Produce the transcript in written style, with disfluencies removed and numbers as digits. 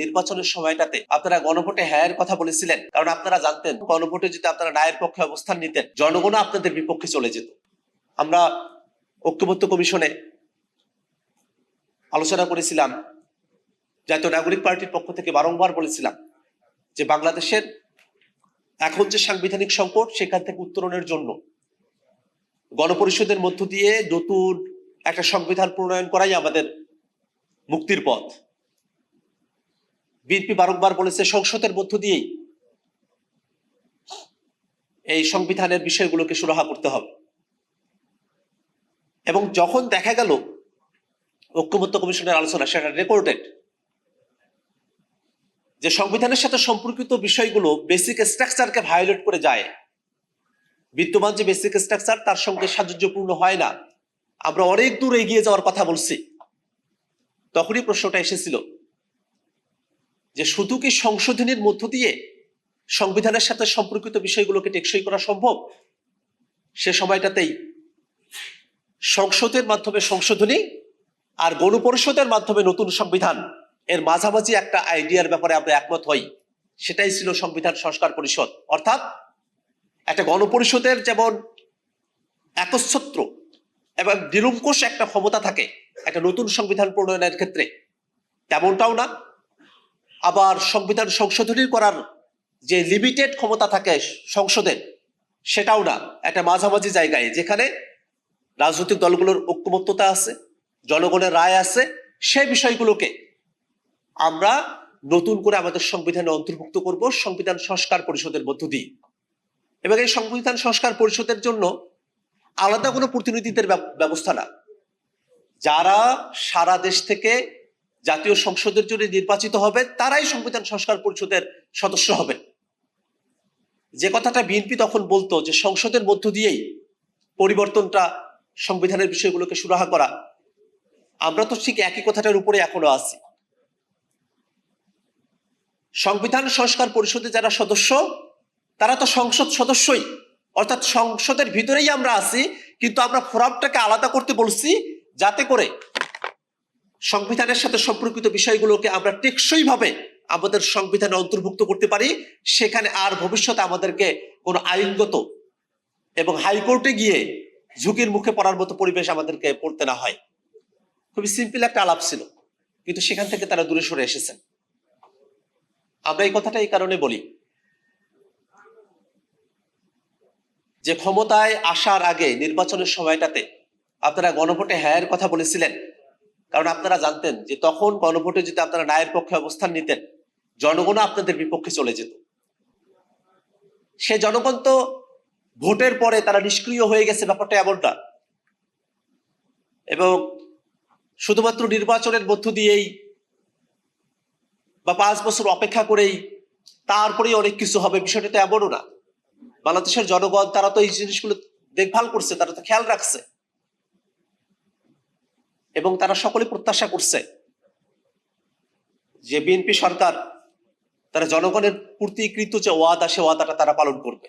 নির্বাচনের সময়টাতে আপনারা গণভোটে হ্যাঁর কথা বলেছিলেন, কারণ আপনারা জানতেন গণভোটে যদি আপনারা নায়ের পক্ষে অবস্থান নিতেন জনগণ আপনাদের বিপক্ষে চলে যেত। আমরা ঐক্যমত্য কমিশনে আলোচনা করেছিলাম, জাতীয় নাগরিক পার্টির পক্ষ থেকে বারংবার বলেছিলাম যে বাংলাদেশের এখন যে সাংবিধানিক সংকট সেখান থেকে উত্তরণের জন্য গণপরিষদের মধ্য দিয়ে নতুন একটা সংবিধান প্রণয়ন করাই আমাদের মুক্তির পথ। বিএনপি বারংবার বলেছে সংসদের মধ্য দিয়েই এই সংবিধানের বিষয়গুলোকে সুরাহা করতে হবে। এবং যখন দেখা গেল ঐক্যমত্য কমিশনের আলোচনা সেটা রেকর্ডেড, যে সংবিধানের সাথে সম্পর্কিত বিষয়গুলো বেসিক স্ট্রাকচারকে ভায়োলেট করে যায়, বিদ্যমান যে বেসিক স্ট্রাকচার তার সঙ্গে সাযুজ্যপূর্ণ হয় না, আমরা অনেক দূর এগিয়ে যাওয়ার কথা বলছি। তখনই প্রশ্নটা এসেছিল যে শুধু কি সংশোধনীর মধ্য দিয়ে সংবিধানের সাথে সম্পর্কিত বিষয়গুলোকে টেকসই করা সম্ভব? সে সময়টাতেই সংসদের মাধ্যমে সংশোধনী আর গণপরিষদের মাধ্যমে নতুন সংবিধান এর মাঝামাঝি একটা আইডিয়ার ব্যাপারে আমরা একমত হই। সেটাই ছিল সংবিধান সংস্কার পরিষদ। অর্থাৎ একটা গণপরিষদের যেমন একচ্ছত্র এবং নিরঙ্কুশ একটা ক্ষমতা থাকে একটা নতুন সংবিধান প্রণয়নের ক্ষেত্রে, তেমনটাও না, আবার সংবিধান সংশোধনী করার যে লিমিটেড ক্ষমতা থাকে সংসদের সেটাও না, একটা মাঝামাঝি জায়গায় যেখানে রাজনৈতিক দলগুলোর ঐক্যমত্যতা আছে, জনগণের রায় আছে, সেই বিষয়গুলোকে আমরা নতুন করে আমাদের সংবিধানে অন্তর্ভুক্ত করব সংবিধান সংস্কার পরিষদের মধ্য দিয়ে। এবং এই সংবিধান সংস্কার পরিষদের জন্য আলাদা কোনো প্রতিনিধিদের ব্যবস্থা না, যারা সারা দেশ থেকে জাতীয় সংসদের জন্য নির্বাচিত হবে তারাই সংবিধান সংস্কার পরিষদের সদস্য হবেন। যে কথাটা বিএনপি তখন বলতো যে সংসদের মধ্য দিয়েই পরিবর্তনটা সংবিধানের বিষয়গুলোকে সুরাহা করা, আমরা তো ঠিক একই কথাটার উপরে এখনো আছি। সংবিধান সংস্কার পরিষদে যারা সদস্য তারা তো সংসদ সদস্যই, অর্থাৎ সংসদের ভিতরেই আমরা আছি, কিন্তু আমরা ফোরামটাকে আলাদা করতে বলছি যাতে করে সংবিধানের সাথে সম্পর্কিত বিষয়গুলোকে আমরা টেকসই ভাবে আমাদের সংবিধানে অন্তর্ভুক্ত করতে পারি। সেখানে আর ভবিষ্যতে আমাদেরকে কোনো আইনগত এবং হাইকোর্টে গিয়ে ঝুঁকির মুখে পড়ার মতো পরিবেশ আমাদেরকে পড়তে না হয়। খুবই সিম্পল একটা আলাপ ছিল, কিন্তু সেখান থেকে তারা দূরে সরে এসেছেন। আমরা এই কথাটা এই কারণে বলি যে ক্ষমতায় আসার আগে নির্বাচনের সময়টাতে আপনারা গণভোটে হ্যাঁর কথা বলেছিলেন, কারণ আপনারা জানতেন যে তখন গণভোটে যদি আপনারা নায়ের পক্ষে অবস্থান নিতেন জনগণ আপনাদের বিপক্ষে চলে যেত। সে জনগণ তো ভোটের পরে তারা নিষ্ক্রিয় হয়ে গেছে, ব্যাপারটা এমনটা। এবং শুধুমাত্র নির্বাচনের মধ্য দিয়েই বা 5 বছর অপেক্ষা করেই তারপরেই অনেক কিছু হবে, বিষয়টা তো এমনও না। বাংলাদেশের জনগণ তারা তো এই জিনিসগুলো দেখভাল করছে, তারা তো খেয়াল রাখছে, এবং তারা সকলে প্রত্যাশা করছে যে বিএনপি সরকার তারা জনগণের প্রতিকৃত যে ওয়াদা সে ওয়াদাটা তারা পালন করবে।